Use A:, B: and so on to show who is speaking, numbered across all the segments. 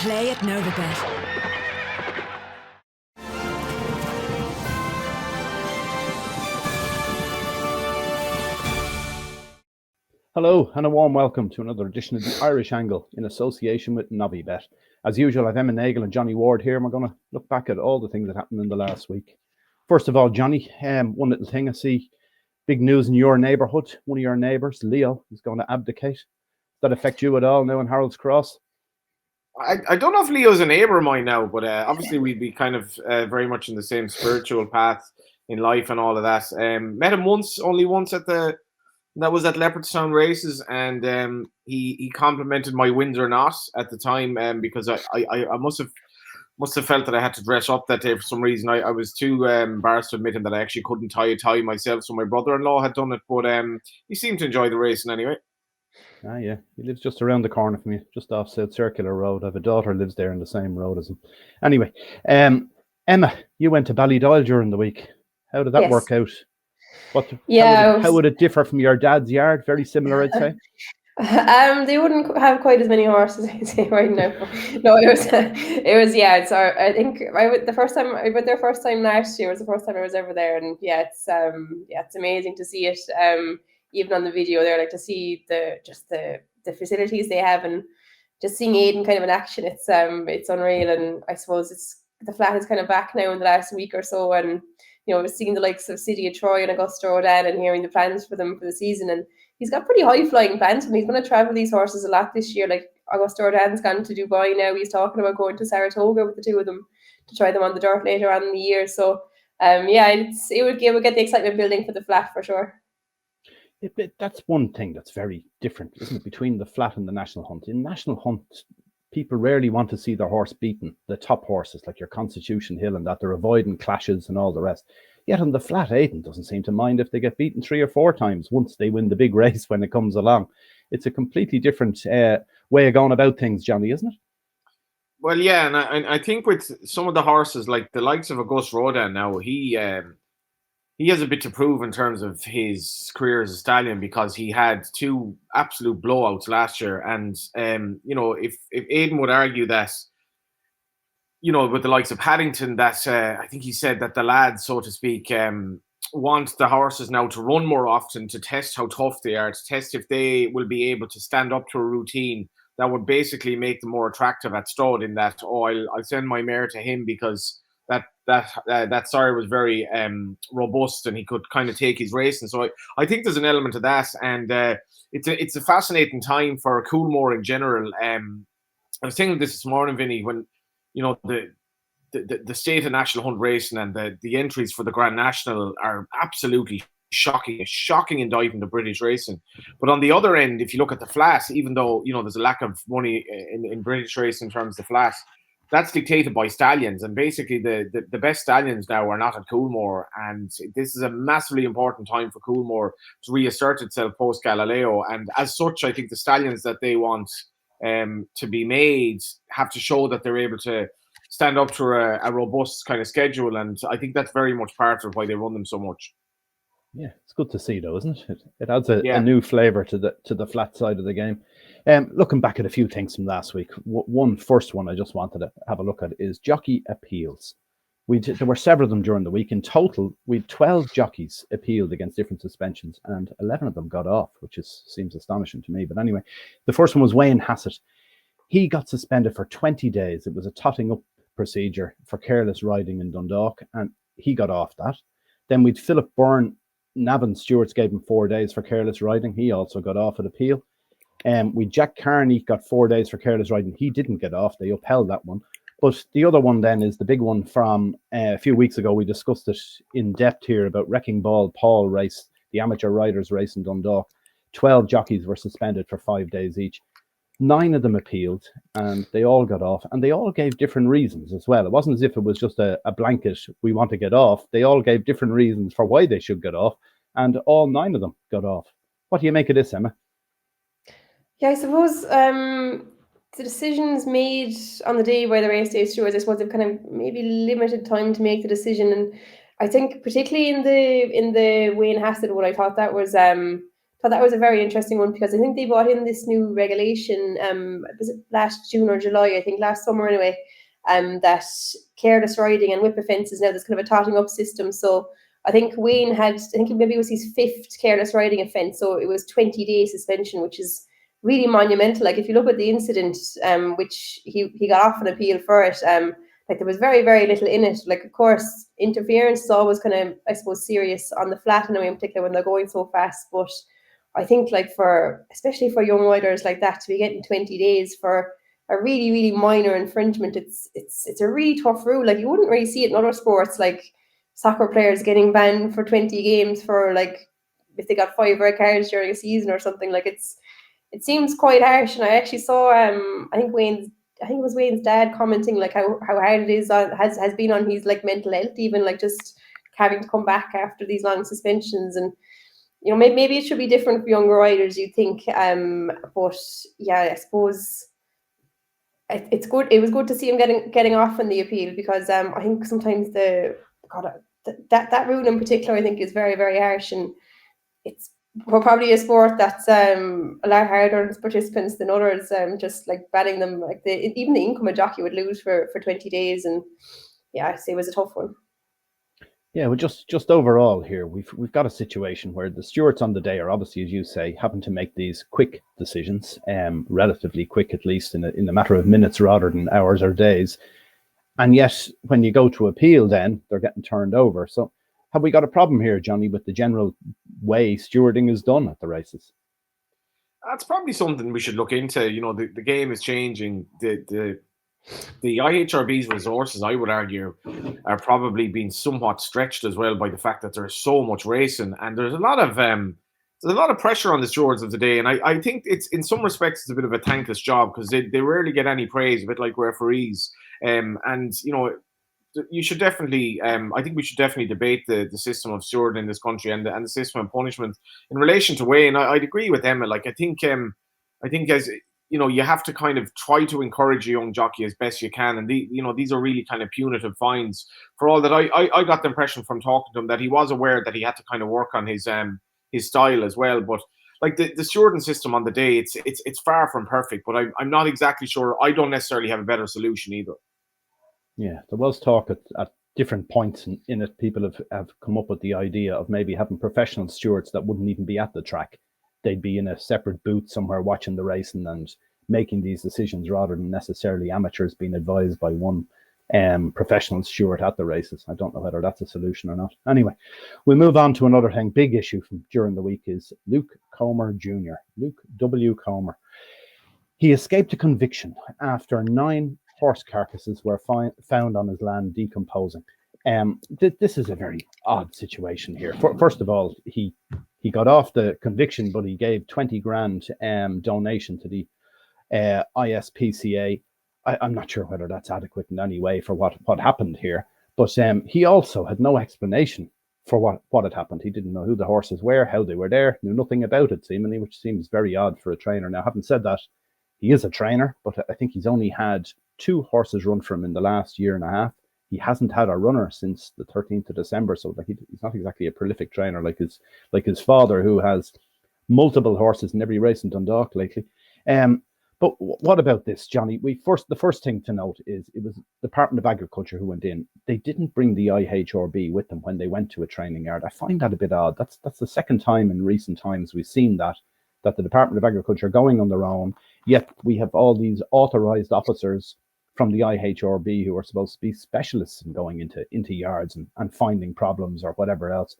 A: Play at Novibet.
B: Hello and a warm welcome to another edition of the Irish Angle in association with Novibet. As usual, I've Emma Nagle and Johnny Ward here, and we're going to look back at all the things that happened in the last week. First of all, Johnny, one little thing I see, big news in your neighbourhood. One of your neighbours, Leo, is going to abdicate. Does that affect you at all now in Harold's Cross?
C: I don't know if Leo's a neighbour of mine now, but obviously we'd be kind of very much in the same spiritual path in life and all of that. Met him only once at Leopardstown races, and he complimented my Windsor knot at the time, because I must have felt that I had to dress up that day for some reason. I was too embarrassed to admit him that I actually couldn't tie a tie myself, so my brother-in-law had done it, but he seemed to enjoy the racing anyway.
B: Ah, yeah. He lives just around the corner from me, just off South Circular Road. I have a daughter who lives there in the same road as him. Anyway, Emma, you went to Ballydoyle during the week. How did that work out? How would it differ from your dad's yard? Very similar, I'd say.
D: They wouldn't have quite as many horses, I'd say, right now. No, it was. Yeah. So I think I went there first time last year. Was the first time I was ever there, and it's amazing to see it. Even on the video there, like to see the facilities they have, and just seeing Aidan kind of in action. It's unreal, and I suppose the flat is kind of back now in the last week or so, and seeing the likes of City of Troy and Augusta Rodan and hearing the plans for them for the season. And he's got pretty high flying plans, and he's going to travel these horses a lot this year. Like Augusta Rodan's gone to Dubai now. He's talking about going to Saratoga with the two of them to try them on the dirt later on in the year. So it would get the excitement building for the flat for sure.
B: That's one thing that's very different, isn't it, between the flat and the national hunt. In national hunt, people rarely want to see their horse beaten, the top horses like your Constitution Hill and that. They're avoiding clashes and all the rest. Yet on the flat, Aidan doesn't seem to mind if they get beaten 3 or 4 times once they win the big race when it comes along. It's a completely different way of going about things, Johnny, isn't it?
C: Well, yeah, and I think with some of the horses, like the likes of Augusta Rodan now, he has a bit to prove in terms of his career as a stallion, because he had 2 absolute blowouts last year. And, if Aidan would argue that, with the likes of Paddington, that I think he said that the lads, so to speak, want the horses now to run more often, to test how tough they are, to test if they will be able to stand up to a routine that would basically make them more attractive at stud, in that, I'll send my mare to him because that sire was very robust and he could kind of take his racing. So I think there's an element of that, and it's a fascinating time for Coolmore in general. I was thinking this morning, Vinny, when the state of national hunt racing and the entries for the Grand National are absolutely shocking, a shocking indictment of British racing. But on the other end, if you look at the flat, even though there's a lack of money in British racing in terms of the flat, that's dictated by stallions, and basically the best stallions now are not at Coolmore, and this is a massively important time for Coolmore to reassert itself post Galileo. And as such, I think the stallions that they want to be made have to show that they're able to stand up to a robust kind of schedule, and I think that's very much part of why they run them so much.
B: Yeah, it's good to see, though, isn't it? It adds a new flavour to the flat side of the game. Looking back at a few things from last week, first one I just wanted to have a look at is jockey appeals. There were several of them during the week. In total, we had 12 jockeys appealed against different suspensions, and 11 of them got off, which seems astonishing to me. But anyway, the first one was Wayne Hassett. He got suspended for 20 days. It was a totting up procedure for careless riding in Dundalk, and he got off that. Then we'd Philip Byrne. Navin Stewart's gave him 4 days for careless riding. He also got off at appeal. We Jack Carney got 4 days for careless riding. He didn't get off. They upheld that one. But the other one then is the big one from a few weeks ago. We discussed it in depth here about Wrecking Ball Paul race, the amateur riders race in Dundalk. 12 jockeys were suspended for 5 days each. 9 of them appealed, and they all got off, and they all gave different reasons as well. It wasn't as if it was just a blanket, we want to get off. They all gave different reasons for why they should get off, and all 9 of them got off. What do you make of this, Emma?
D: Yeah, I suppose the decisions made on the day by the race day stewards, I suppose they've kind of maybe limited time to make the decision. And I think particularly in the Wayne Hassett one, I thought that was thought that was a very interesting one, because I think they brought in this new regulation, was it last June or July, I think last summer anyway, that careless riding and whip offences, now there's kind of a totting up system. So I think Wayne had, I think maybe it was his 5th careless riding offence, so it was 20-day suspension, which is really monumental. Like if you look at the incident, which he got off an appeal for it, like there was very, very little in it. Like, of course, interference is always kind of, I suppose, serious on the flat anyway, in particular when they're going so fast. But I think, like, especially for young riders like that, to be getting 20 days for a really, really minor infringement, it's a really tough rule. Like, you wouldn't really see it in other sports, like soccer players getting banned for 20 games for, like, if they got 5 red cards during a season or something. Like, it seems quite harsh. And I actually saw, I think it was Wayne's dad commenting, like, how hard it is has been on his, like, mental health, even, like, just having to come back after these long suspensions. And maybe it should be different for younger riders, you think, but yeah, I suppose it's good. It was good to see him getting off on the appeal, because I think sometimes that rule in particular, I think, is very, very harsh, and we're probably a sport that's a lot harder on participants than others. Just like banning them, like even the income a jockey would lose for 20 days, and yeah, I say it was a tough one.
B: Yeah, well, just overall here, we've got a situation where the stewards on the day are obviously, as you say, having to make these quick decisions, relatively quick, at least in a matter of minutes rather than hours or days. And yet, when you go to appeal, then they're getting turned over. So, have we got a problem here, Johnny, with the general way stewarding is done at the races?
C: That's probably something we should look into. The game is changing. The IHRB's resources, I would argue, are probably being somewhat stretched as well by the fact that there's so much racing, and there's a lot of pressure on the stewards of the day. And I think it's, in some respects, it's a bit of a thankless job, because they rarely get any praise, a bit like referees. And you should definitely, I think we should definitely debate the system of stewarding in this country, and the system of punishment in relation to Wayne. I'd agree with Emma. Like, I think as you have to kind of try to encourage a young jockey as best you can. And these are really kind of punitive fines. For all that, I got the impression from talking to him that he was aware that he had to kind of work on his style as well. But like the stewarding system on the day, it's far from perfect. But I'm not exactly sure. I don't necessarily have a better solution either.
B: Yeah, there was talk at different points in it. People have come up with the idea of maybe having professional stewards that wouldn't even be at the track. They'd be in a separate booth somewhere watching the racing and making these decisions, rather than necessarily amateurs being advised by one professional steward at the races. I don't know whether that's a solution or not. Anyway, we'll move on to another thing. Big issue from during the week is Luke Coolmore Jr. Luke W. Coolmore. He escaped a conviction after 9 horse carcasses were found on his land decomposing. This is a very odd situation here. First of all, he got off the conviction, but he gave 20 grand donation to the ISPCA. I'm not sure whether that's adequate in any way for what happened here, but he also had no explanation for what had happened. He didn't know who the horses were, how they were there, knew nothing about it, seemingly, which seems very odd for a trainer. Now, having said that, he is a trainer, but I think he's only had 2 horses run for him in the last year and a half. He hasn't had a runner since the 13th of December, so like he's not exactly a prolific trainer like his father, who has multiple horses in every race in Dundalk lately. But what about this, Johnny? The first thing to note is it was the Department of Agriculture who went in. They didn't bring the IHRB with them when they went to a training yard. I find that a bit odd. That's the second time in recent times we've seen that the Department of Agriculture are going on their own, yet we have all these authorized officers from the IHRB who are supposed to be specialists in going into yards and finding problems or whatever else.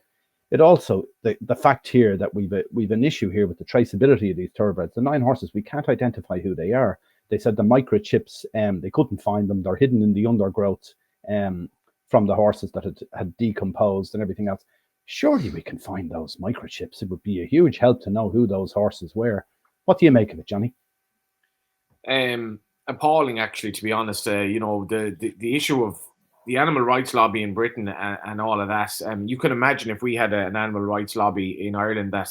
B: It also, the fact here that we've an issue here with the traceability of these thoroughbreds. The 9 horses, we can't identify who they are. They said the microchips, they couldn't find them. They're hidden in the undergrowth from the horses that had decomposed and everything else. Surely we can find those microchips. It would be a huge help to know who those horses were. What do you make of it, Johnny?
C: Appalling, actually, to be honest. The issue of the animal rights lobby in Britain and all of that. You can imagine if we had an animal rights lobby in Ireland that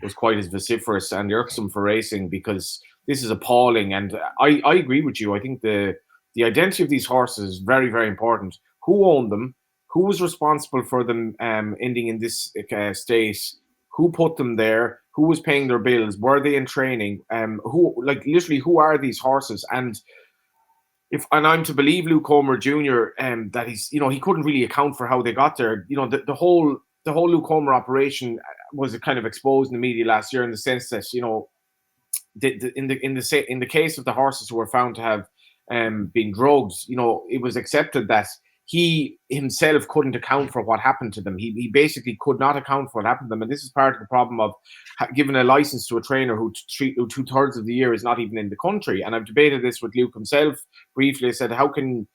C: was quite as vociferous and irksome for racing, because this is appalling. And I agree with you. I think the identity of these horses is very, very important. Who owned them? Who was responsible for them ending in this state? who put them there, who was paying their bills, were they in training, who are these horses? And if I'm to believe Luke Coolmore Jr., that he's, he couldn't really account for how they got there. The whole Luke Coolmore operation was kind of exposed in the media last year, in the sense that, in the case of the horses who were found to have been drugged, it was accepted that he himself couldn't account for what happened to them. He basically could not account for what happened to them. And this is part of the problem of giving a license to a trainer who 2/3 of the year is not even in the country. And I've debated this with Luke himself briefly. I said, how can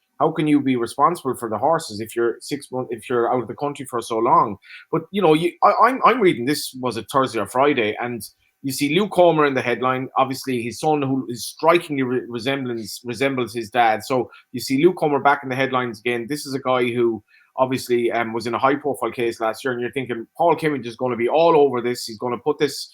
C: you be responsible for the horses if you're 6 months, if you're out of the country for so long? But, I'm reading, this was a Thursday or Friday, and you see Luke Coolmore in the headline. Obviously, his son, who is strikingly resembles his dad. So you see Luke Coolmore back in the headlines again. This is a guy who obviously was in a high-profile case last year, and you're thinking Paul Kimmage is going to be all over this. He's going to put this,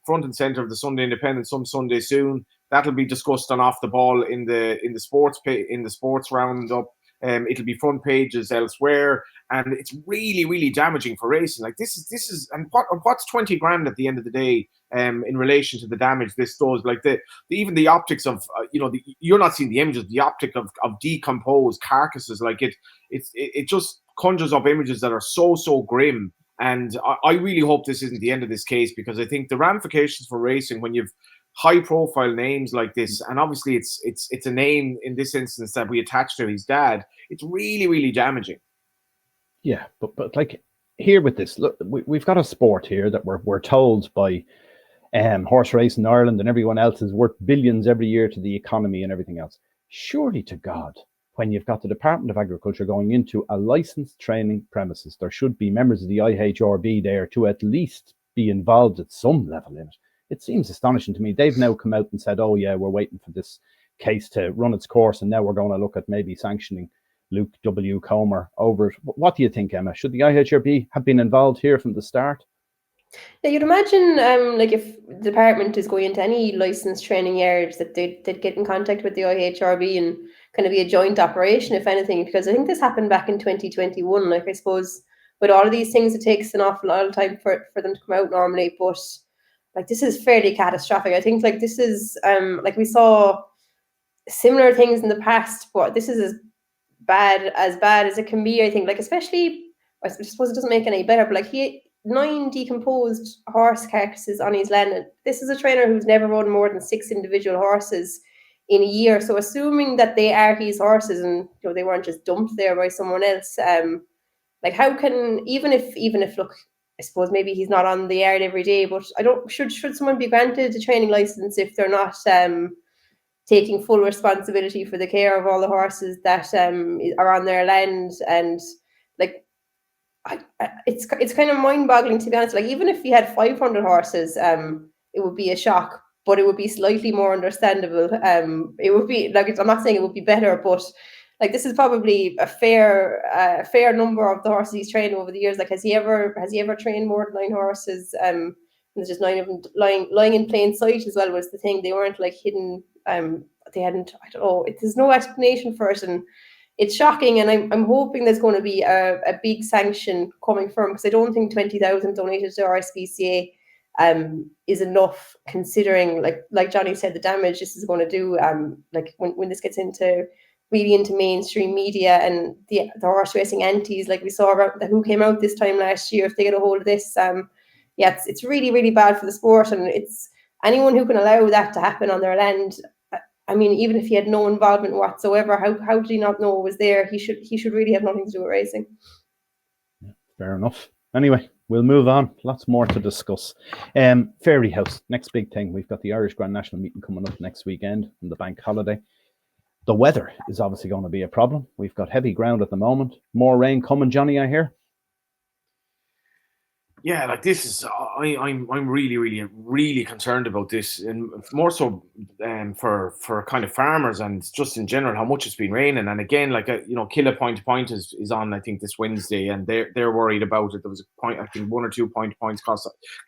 C: front and center of the Sunday Independent some Sunday soon. That'll be discussed on Off the Ball in the sports roundup. It'll be front pages elsewhere, and it's really, really damaging for racing. Like this is, and what's 20 grand at the end of the day, in relation to the damage this does. Like even the optics of, you're not seeing the images, the optic of decomposed carcasses. Like it just conjures up images that are so grim. And I really hope this isn't the end of this case, because I think the ramifications for racing, when you've high-profile names like this, and obviously it's a name in this instance that we attach to his dad, it's really, really damaging.
B: Yeah, but like here with this, look, we've got a sport here that we're told by horse racing Ireland and everyone else is worth billions every year to the economy and everything else. Surely to God, when you've got the Department of Agriculture going into a licensed training premises, there should be members of the IHRB there to at least be involved at some level in it. It seems astonishing to me. They've now come out and said, oh yeah, we're waiting for this case to run its course, and now we're going to look at maybe sanctioning Luke W. Coolmore over it. What do you think, Emma? Should the IHRB have been involved here from the start?
D: Yeah, you'd imagine, if the department is going into any licensed training yards, that they'd get in contact with the IHRB and kind of be a joint operation, if anything, because I think this happened back in 2021. Like, I suppose with all of these things, it takes an awful lot of time for them to come out normally, but like this is fairly catastrophic. I think like this is we saw similar things in the past, but this is as bad as it can be. I think, like, especially, I suppose it doesn't make it any better, but like he had 9 decomposed horse carcasses on his land. And this is a trainer who's never run more than 6 individual horses in a year. So assuming that they are his horses and they weren't just dumped there by someone else, like how can even if look, I suppose maybe he's not on the yard every day, but should someone be granted a training license if they're not taking full responsibility for the care of all the horses that are on their land? And like, it's kind of mind-boggling, to be honest. Like, even if he had 500 horses, it would be a shock, but it would be slightly more understandable. It would be like, I'm not saying it would be better, but like this is probably a fair number of the horses he's trained over the years. Like, has he ever trained more than 9 horses? And there's just 9 of them lying in plain sight as well was the thing. They weren't like hidden. They hadn't. I don't know. There's no explanation for it, and it's shocking. And I'm hoping there's going to be a big sanction coming from, because I don't think 20,000 donated to RSPCA is enough, considering like Johnny said, the damage this is going to do. Like when this gets really into mainstream media, and the horse racing antis, like we saw about who came out this time last year, if they get a hold of this, it's really, really bad for the sport. And it's anyone who can allow that to happen on their land. I mean, even if he had no involvement whatsoever, how did he not know it was there? He should really have nothing to do with racing.
B: Fair enough. Anyway, we'll move on. Lots more to discuss. Fairy House, next big thing. We've got the Irish Grand National meeting coming up next weekend on the bank holiday. The weather is obviously going to be a problem. We've got heavy ground at the moment. More rain coming, Johnny, I hear.
C: Yeah, like this is, I'm really, really, really concerned about this, and more so for kind of farmers and just in general how much it's been raining. And again, like Killa Point to Point is on, I think, this Wednesday, and they're worried about it. There was a point, I think 1 or 2 points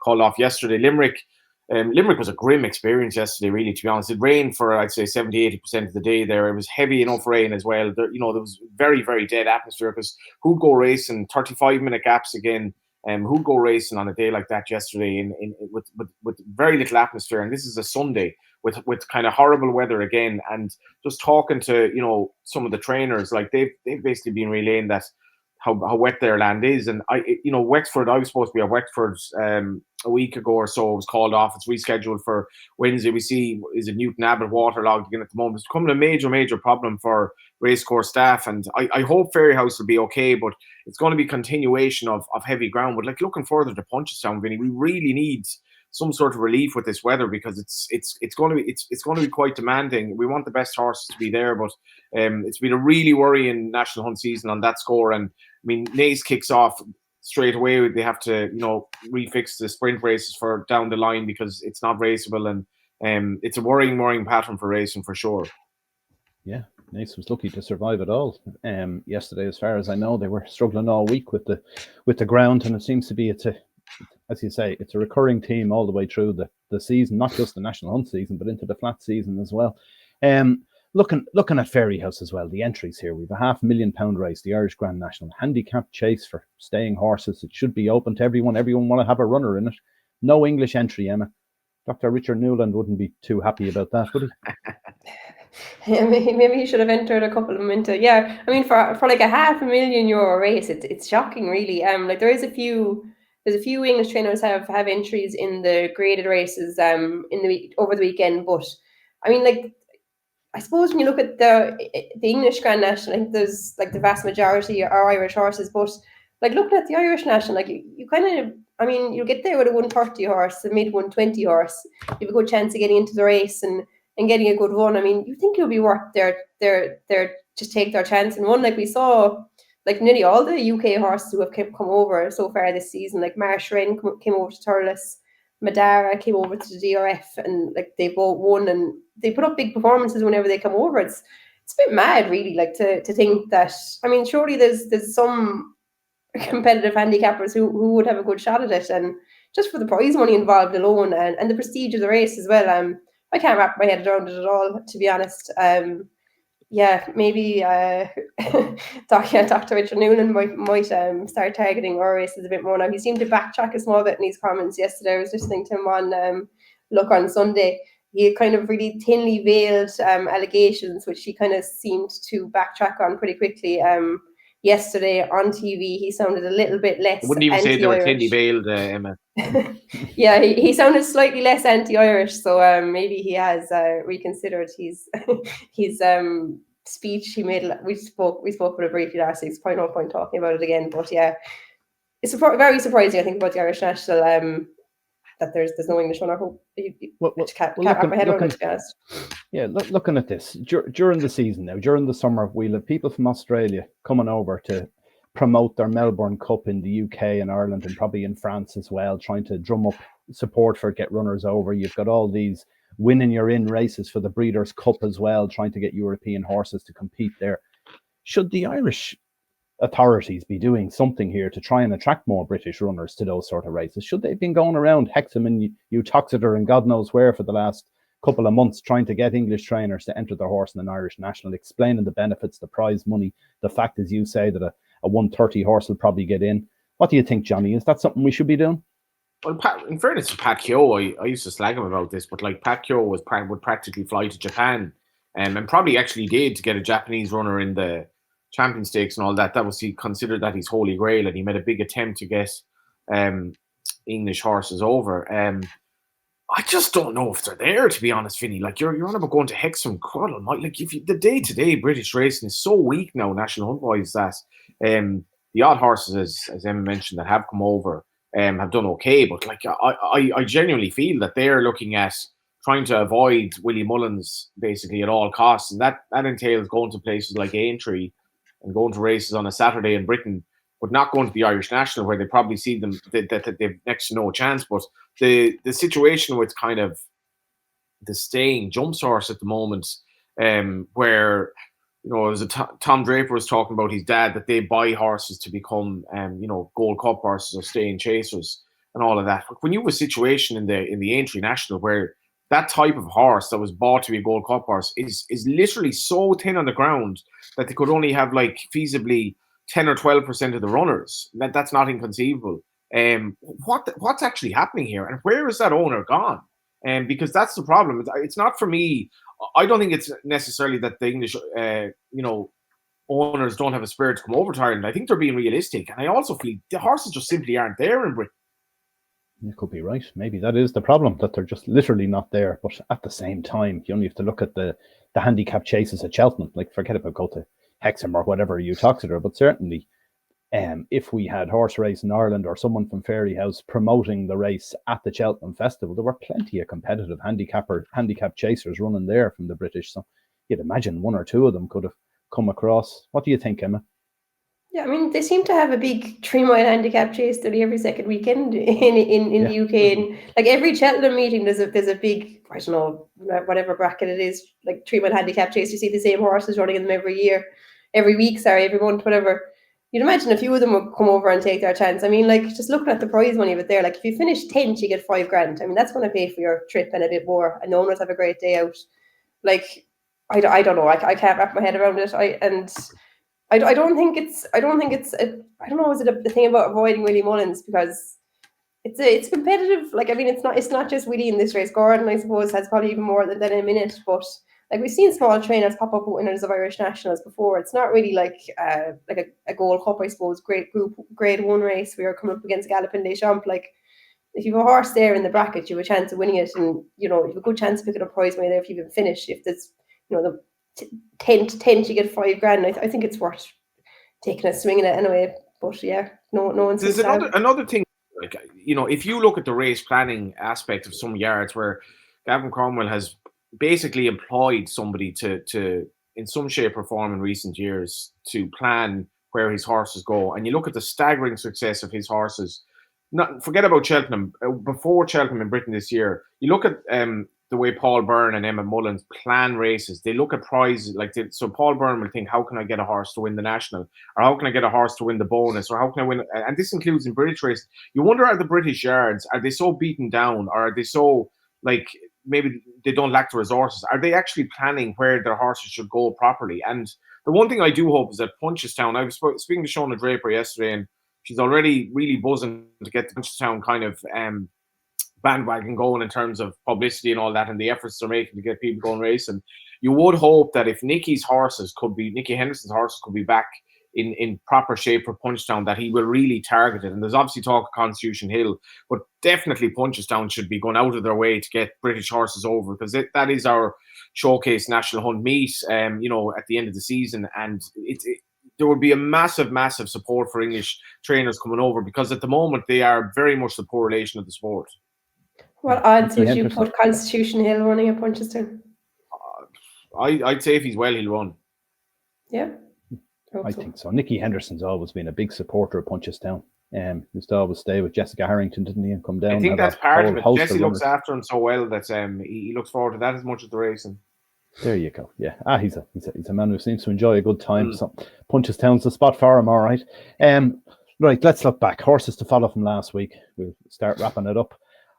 C: called off yesterday. Limerick was a grim experience yesterday, really, to be honest. It rained for, I'd say, 70-80% of the day there. It was heavy enough rain as well. There was very, very dead atmosphere, because who'd go racing 35-minute gaps again. who'd go racing on a day like that yesterday with very little atmosphere. And this is a Sunday with kind of horrible weather again. And just talking to, you know, some of the trainers, like they've basically been relaying that how wet their land is. And Wexford, I was supposed to be at Wexford a week ago or so. It was called off. It's rescheduled for Wednesday. We see, is it Newton Abbott waterlogged again at the moment? It's becoming a major problem for racecourse staff. And I hope Ferryhouse will be okay, but it's going to be continuation of heavy ground. But like looking further to Punchestown, Vinny, we really need some sort of relief with this weather, because it's going to be quite demanding. We want the best horses to be there, but it's been a really worrying National Hunt season on that score. And I mean, Naas kicks off straight away. They have to, refix the sprint races for down the line because it's not raceable, and it's a worrying pattern for racing for sure.
B: Yeah, Naas was lucky to survive it all. Yesterday, as far as I know, they were struggling all week with the ground, and it seems to be as you say, it's a recurring theme all the way through the season, not just the National Hunt season, but into the flat season as well. Looking at Ferryhouse as well, the entries here, we've a £500,000 race, the Irish Grand National, handicap chase for staying horses. It should be open to everyone. Everyone want to have a runner in it. No English entry, Emma. Dr. Richard Newland wouldn't be too happy about that, would he?
D: Yeah, maybe he should have entered a couple of them into. Yeah, I mean, for like a €500,000 race, it's shocking, really. Like there's a few English trainers have entries in the graded races over the weekend, but I mean, like, I suppose when you look at the English Grand National, I think there's like the vast majority are Irish horses, but like looking at the Irish National, like you kind of, I mean, you'll get there with a 130 horse, a mid 120 horse. You have a good chance of getting into the race and getting a good run. I mean, you think it'll be worth their just take their chance and run. Like we saw, like nearly all the UK horses who have come over so far this season, like Marsh Wren came over to Thurles, Madara came over to the DRF, and like they both won, and they put up big performances whenever they come over. It's a bit mad, really, like to think that. I mean, surely there's some competitive handicappers who would have a good shot at it, and just for the prize money involved alone and the prestige of the race as well. I can't wrap my head around it at all, to be honest. Yeah, maybe Dr. Richard Newland might start targeting our races a bit more now. He seemed to backtrack a small bit in his comments yesterday. I was listening to him on Look on Sunday. He kind of really thinly veiled allegations, which he kind of seemed to backtrack on pretty quickly. Yesterday on TV, he sounded a little bit less.
C: I wouldn't even say they were thinly veiled, Emma.
D: Yeah, he sounded slightly less anti-Irish, so maybe he has reconsidered his speech he made. We spoke about it briefly last week. It's probably no point talking about it again. But yeah, it's very surprising, I think, about the Irish National. That there's no English one. I hope can't wrap my head around it, to be honest.
B: Yeah, looking at this during the season now, during the summer, we'll have people from Australia coming over to promote their Melbourne Cup in the UK and Ireland, and probably in France as well, trying to drum up support for Get Runners Over. You've got all these winning your in races for the Breeders' Cup as well, trying to get European horses to compete there. Should the Irish authorities be doing something here to try and attract more British runners to those sort of races? Should they have been going around Hexham and Uttoxeter and God knows where for the last couple of months trying to get English trainers to enter their horse in an Irish National, explaining the benefits, the prize money, the fact, as you say, that a 130 horse will probably get in? What do you think, Johnny? Is that something we should be doing?
C: Well, in fairness to Pat Keogh, I used to slag him about this, but like Pat Keogh would practically fly to Japan, and probably actually did to get a Japanese runner in the Champion Stakes and all that. That was, he considered that his holy grail, and he made a big attempt to get English horses over. I just don't know if they're there, to be honest, Vinny. Like you're on about going to Hexham, God almighty. Like the day-to-day British racing is so weak now, National Hunt wise, that the odd horses, as Emma mentioned, that have come over have done okay. But like I genuinely feel that they're looking at trying to avoid Willie Mullins basically at all costs, and that entails going to places like Aintree and going to races on a Saturday in Britain, but not going to the Irish National, where they probably see them that they've next to no chance. But the situation with kind of the staying jump source at the moment, where as Tom Draper was talking about his dad, that they buy horses to become Gold Cup horses or staying chasers and all of that. But when you have a situation in the Aintree National where that type of horse that was bought to be a Gold Cup horse is literally so thin on the ground that they could only have like feasibly 10 or 12% of the runners. That's not inconceivable. what's actually happening here, and where is that owner gone? Because that's the problem. It's not for me. I don't think it's necessarily that the English, owners don't have a spirit to come over to Ireland. I think they're being realistic, and I also feel the horses just simply aren't there in Britain.
B: You could be right. Maybe that is the problem, that they're just literally not there. But at the same time, you only have to look at the handicap chases at Cheltenham. Like, forget about go to Hexham or whatever you talk to there. But certainly, if we had horse race in Ireland or someone from Fairyhouse promoting the race at the Cheltenham Festival, there were plenty of competitive handicap chasers running there from the British. So you'd imagine one or two of them could have come across. What do you think, Emma?
D: Yeah, I mean, they seem to have a big 3-mile handicap chase study every second weekend in the UK. And like every Cheltenham meeting, there's a big, I don't know, whatever bracket it is, like 3-mile handicap chase. You see the same horses running in them every month, whatever. You'd imagine a few of them would come over and take their chance. I mean, like, just looking at the prize money but there, like if you finish 10th, you get $5,000. I mean, that's going to pay for your trip and a bit more. And the owners have a great day out. Like, I don't know. I can't wrap my head around it. I don't think it's I don't know, is it a thing about avoiding Willie Mullins, because it's competitive. Like, I mean, it's not just Willie in this race. Gordon, I suppose, has probably even more than a minute, but like we've seen small trainers pop up with winners of Irish Nationals before. It's not really like a Gold Cup, I suppose, great group, grade 1 race we are coming up against Gallopin Des Champs. Like, if you have a horse there in the bracket, you have a chance of winning it, and you have a good chance of picking up prize money there if you even finish. If there's the 10 you get $5,000. I think it's worth taking a swing at it anyway. But yeah, no one's.
C: There's another thing, like, if you look at the race planning aspect of some yards, where Gavin Cromwell has basically employed somebody to in some shape or form in recent years to plan where his horses go, and you look at the staggering success of his horses. Forget about Cheltenham. Before Cheltenham in Britain this year, you look at the way Paul Byrne and Emma Mullins plan races. They look at prizes, so Paul Byrne will think, how can I get a horse to win the national, or how can I get a horse to win the bonus, or how can I win? And this includes in British races. You wonder, are the British yards, are they so beaten down, or are they so, like, maybe they don't lack the resources? Are they actually planning where their horses should go properly? And the one thing I do hope is that Punchestown, I was speaking to Shona Draper yesterday, and she's already really buzzing to get the Punchestown kind of bandwagon going in terms of publicity and all that, and the efforts they're making to get people going racing. You would hope that if Nicky Henderson's horses could be back in proper shape for Punchestown, that he will really target it. And there's obviously talk of Constitution Hill, but definitely Punchestown should be going out of their way to get British horses over, because that is our showcase national hunt meet, at the end of the season. And there would be a massive, massive support for English trainers coming over, because at the moment they are very much the poor relation of the sport.
D: What odds would you put Constitution Hill running at Punchestown?
C: I'd say if he's well, he'll run.
D: Yeah.
B: I think so. Nicky Henderson's always been a big supporter of Punchestown. Used to always stay with Jessica Harrington, didn't he, and come down.
C: I think that's part of it. Jesse looks after him so well that he looks forward to that as much as the racing.
B: There you go. Yeah. He's a man who seems to enjoy a good time. So Punchestown's the spot for him, all right. Right, let's look back. Horses to follow from last week. We'll start wrapping it up.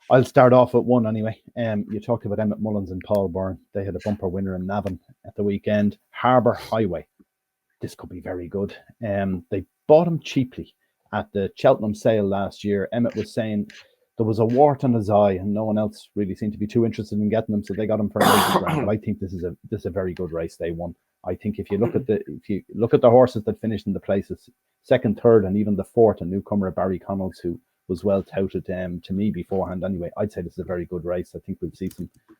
B: I'll start off with one anyway. You talked about Emmett Mullins and Paul Byrne. They had a bumper winner in Navan at the weekend. Harbour Highway. This could be very good. They bought him cheaply at the Cheltenham sale last year. Emmett was saying there was a wart on his eye and no one else really seemed to be too interested in getting him, so they got him for $90,000. But I think this is a very good race they won. I think if you look at the horses that finished in the places, second, third, and even the fourth, a newcomer, Barry Connells, who was well touted to me beforehand anyway, I'd say this is a very good race. I think we'll see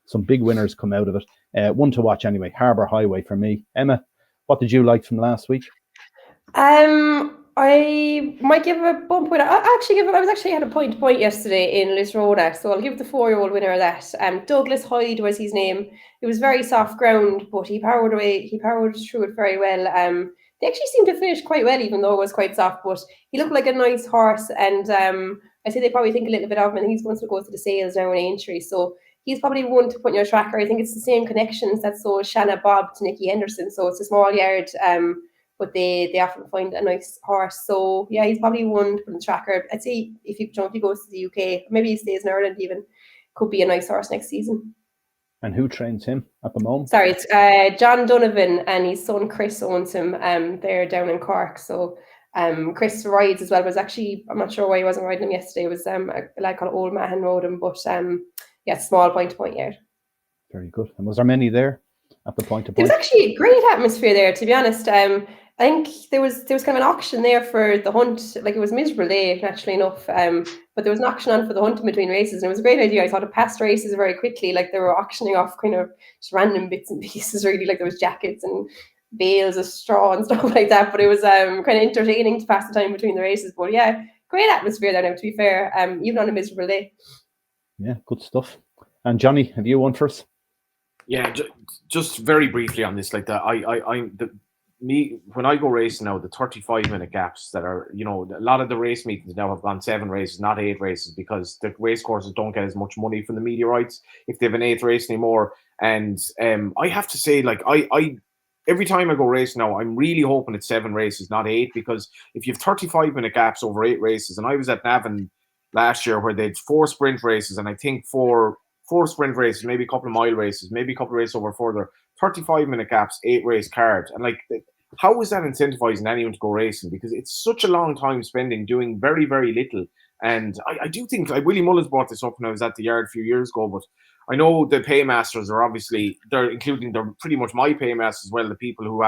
B: some big winners come out of it. One to watch anyway, Harbour Highway for me. Emma, what did you like from last week?
D: I might give a bump winner. I was actually at a point yesterday in Lisrona, so I'll give the 4-year-old winner of that. Douglas Hyde was his name. It was very soft ground, but he powered through it very well. They actually seemed to finish quite well, even though it was quite soft, but he looked like a nice horse, and I say they probably think a little bit of him, and he's going to go to the sales now in Aintree, so he's probably one to put in your tracker. I think it's the same connections that sold Shanna Bob to Nicky Henderson, so it's a small yard, but they often find a nice horse. So yeah, he's probably one to put in the tracker. I'd say if he goes to the UK, maybe he stays in Ireland even, could be a nice horse next season.
B: And who trains him at the moment?
D: Sorry, it's John Donovan, and his son Chris owns him. They're down in Cork. So Chris rides as well. Was actually, I'm not sure why he wasn't riding him yesterday. It was a lad called Old Mahan rode him, but yeah, small point yard.
B: Very good. And was there many there at the point?
D: There was actually a great atmosphere there, to be honest. I think there was kind of an auction there for the hunt. Like, it was a miserable day, naturally enough. But there was an auction on for the hunt in between races, and it was a great idea. I thought it passed races very quickly. Like, they were auctioning off kind of just random bits and pieces, really. Like, there was jackets and bales of straw and stuff like that. But it was kind of entertaining to pass the time between the races. But yeah, great atmosphere there now, to be fair, even on a miserable day.
B: Yeah, good stuff. And Johnny, have you one for us?
C: Yeah, just very briefly on this, like when I go racing now, the 35-minute gaps that are, you know, a lot of the race meetings now have gone 7 races, not 8 races, because the race courses don't get as much money from the media rights if they have an 8th race anymore. And I have to say, like, I every time I go racing now, I'm really hoping it's 7 races, not 8, because if you have 35-minute gaps over 8 races, and I was at Navan last year where they had 4 sprint races, and I think 4 sprint races, maybe a couple of mile races, maybe a couple of races over further, 35-minute gaps, 8 race cards. And like, how is that incentivizing anyone to go racing? Because it's such a long time spending doing very, very little. And I do think, like, Willie Mullins brought this up when I was at the yard a few years ago, but I know the paymasters are obviously, they're pretty much my paymasters as well, the people who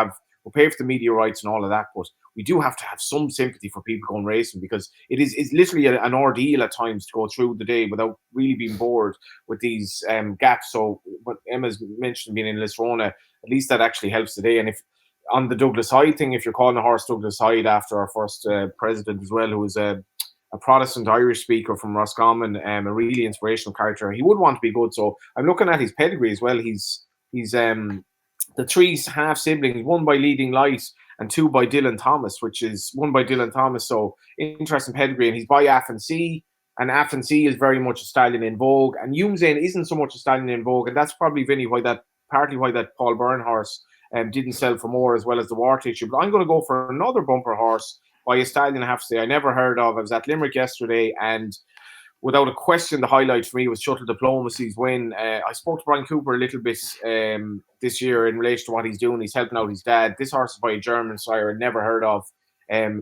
C: pay for the media rights and all of that. But we do have to have some sympathy for people going racing, because it's literally an ordeal at times to go through the day without really being bored with these gaps. So what Emma's mentioned being in Lisrona, at least that actually helps today. And if on the Douglas Hyde thing, if you're calling a horse Douglas Hyde after our first president as well, who was a Protestant Irish speaker from Roscommon, a really inspirational character, he would want to be good. So I'm looking at his pedigree as well. He's the 3 half siblings, 1 by Leading Light and 2 by Dylan Thomas, which is 1 by Dylan Thomas. So interesting pedigree. And he's by Affincy, and Affincy is very much a stallion in vogue. And Youmzain isn't so much a stallion in vogue. And that's probably, Vinny, partly why that Paul Byrne horse didn't sell for more, as well as the War Tissue. But I'm going to go for another bumper horse by a stallion, I have to say, I never heard of. I was at Limerick yesterday, and without a question, the highlight for me was Shuttle Diplomacy's win. I spoke to Brian Cooper a little bit this year in relation to what he's doing. He's helping out his dad. This horse is by a German sire I never heard of,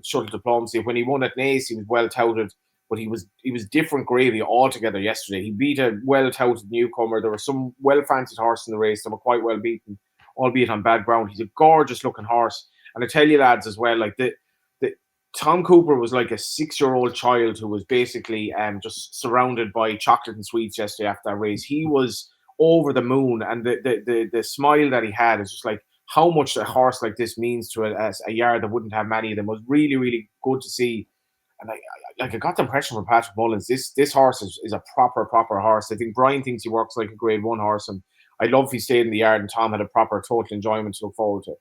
C: Shuttle Diplomacy. When he won at Naas, he was well touted, but he was different gravy altogether yesterday. He beat a well touted newcomer. There were some well fancied horses in the race that were quite well beaten, albeit on bad ground. He's a gorgeous looking horse. And I tell you, lads, as well, like Tom Cooper was like a 6-year-old child who was basically just surrounded by chocolate and sweets yesterday after that race. He was over the moon, and the smile that he had is just like how much a horse like this means to a yard that wouldn't have many of them. It was really, really good to see. And I got the impression from Patrick Mullins, this horse is a proper horse. I think Brian thinks he works like a Grade 1 horse, and I'd love if he stayed in the yard and Tom had a proper total enjoyment to look forward to.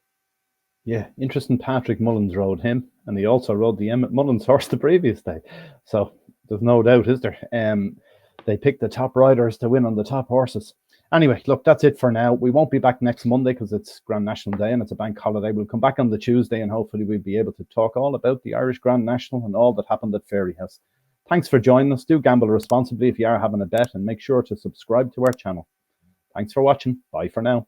B: Yeah, interesting. Patrick Mullins rode him, and he also rode the Emmett Mullins horse the previous day. So there's no doubt, is there? They picked the top riders to win on the top horses. Anyway, look, that's it for now. We won't be back next Monday because it's Grand National Day and it's a bank holiday. We'll come back on the Tuesday, and hopefully we'll be able to talk all about the Irish Grand National and all that happened at Fairyhouse. Thanks for joining us. Do gamble responsibly if you are having a bet, and make sure to subscribe to our channel. Thanks for watching. Bye for now.